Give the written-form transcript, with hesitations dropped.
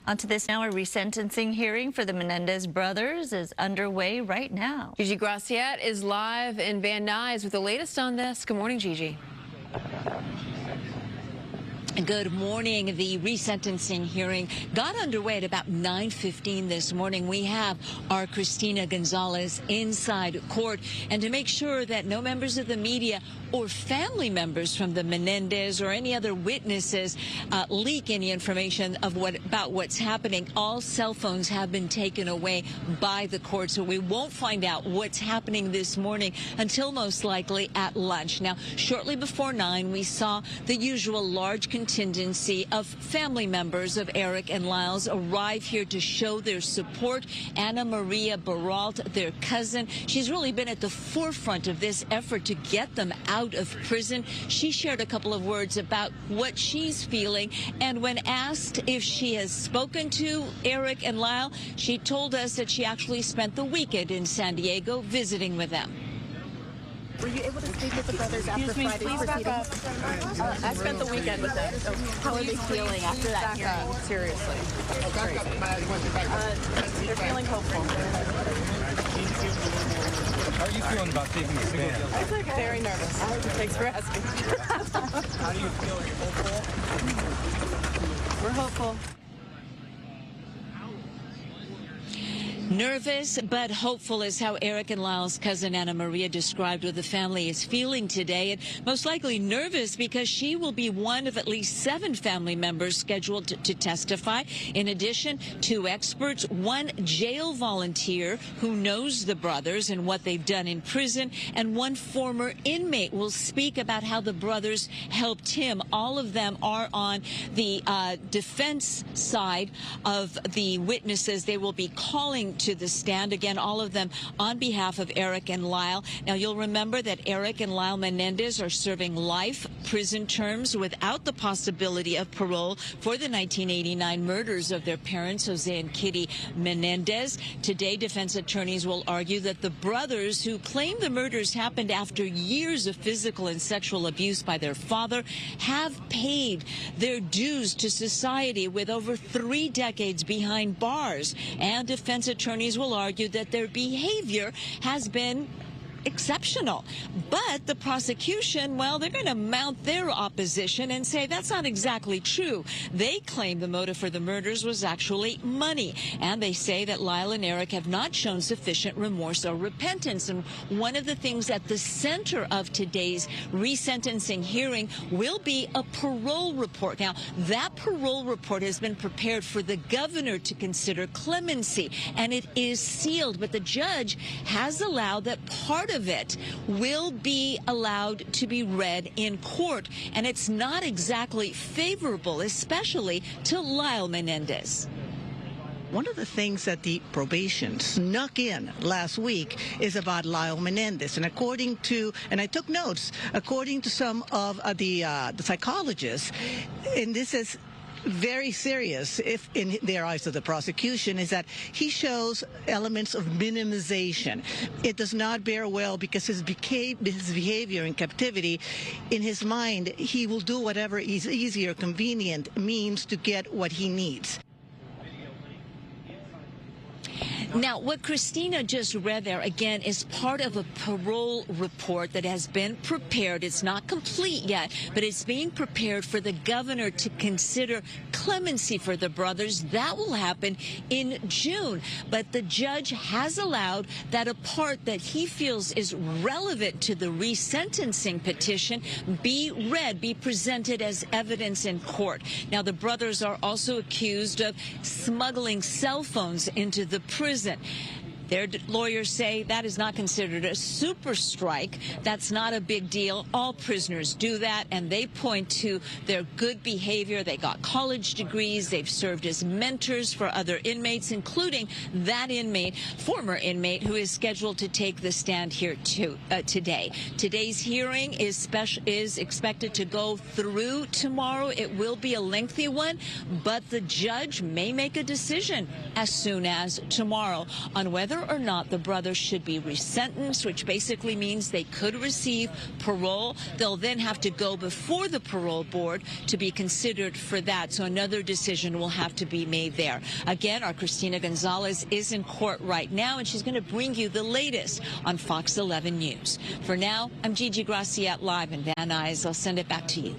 On to this now, a resentencing hearing for the Menendez brothers is underway right now. Gigi Graciette is live in Van Nuys with the latest on this. Good morning, Gigi. Good morning. The resentencing hearing got underway at about 9:15 this morning. We have our Christina Gonzalez inside court. And to make sure that no members of the media or family members from the Menendez or any other witnesses leak any information of about what's happening, all cell phones have been taken away by the court. So we won't find out what's happening this morning until most likely at lunch. Now, shortly before 9, we saw the usual large contingency of family members of Erik and Lyle's arrive here to show their support. Anna Maria Baralt, their cousin, she's really been at the forefront of this effort to get them out of prison. She shared a couple of words about what she's feeling, and when asked if she has spoken to Erik and Lyle, she told us that she actually spent the weekend in San Diego visiting with them. Were you able to speak with the brothers after Friday's proceedings? I spent the weekend with them. So how are they feeling after that hearing? Seriously. They're feeling hopeful. How are you feeling about taking the stand? It's okay. Very nervous. Thanks for asking. How do you feel? Are you hopeful? We're hopeful. Nervous but hopeful is how Erik and Lyle's cousin Anna Maria described what the family is feeling today, and most likely nervous because she will be one of at least 7 family members scheduled to testify. In addition, 2 experts, 1 jail volunteer who knows the brothers and what they've done in prison, and 1 former inmate will speak about how the brothers helped him. All of them are on the defense side of the witnesses. They will be calling to the stand. Again, all of them on behalf of Erik and Lyle. Now, you'll remember that Erik and Lyle Menendez are serving life prison terms without the possibility of parole for the 1989 murders of their parents, Jose and Kitty Menendez. Today, defense attorneys will argue that the brothers, who claim the murders happened after years of physical and sexual abuse by their father, have paid their dues to society with over 3 decades behind bars. And defense attorneys will argue that their behavior has been exceptional. But the prosecution, well, they're going to mount their opposition and say that's not exactly true. They claim the motive for the murders was actually money. And they say that Lyle and Erik have not shown sufficient remorse or repentance. And one of the things at the center of today's resentencing hearing will be a parole report. Now, that parole report has been prepared for the governor to consider clemency, and it is sealed. But the judge has allowed that part of it will be allowed to be read in court, and it's not exactly favorable, especially to Lyle Menendez. One of the things that the probation snuck in last week is about Lyle Menendez. And according to, and I took notes, according to some of the psychologists, and this is very serious, if in their eyes of the prosecution, is that he shows elements of minimization. It does not bear well because his behavior in captivity, in his mind, he will do whatever is easy or convenient means to get what he needs. Now, what Christina just read there, again, is part of a parole report that has been prepared. It's not complete yet, but it's being prepared for the governor to consider clemency for the brothers. That will happen in June. But the judge has allowed that a part that he feels is relevant to the resentencing petition be read, be presented as evidence in court. Now, the brothers are also accused of smuggling cell phones into the prison. Their lawyers say that is not considered a super strike. That's not a big deal. All prisoners do that, and they point to their good behavior. They got college degrees. They've served as mentors for other inmates, including that inmate, former inmate, who is scheduled to take the stand here today. Today's hearing is expected to go through tomorrow. It will be a lengthy one, but the judge may make a decision as soon as tomorrow on whether whether or not the brothers should be resentenced, which basically means they could receive parole. They'll then have to go before the parole board to be considered for that. So another decision will have to be made there. Again, our Christina Gonzalez is in court right now, and she's going to bring you the latest on Fox 11 News. For now, I'm Gigi Graciette live in Van Nuys. I'll send it back to you.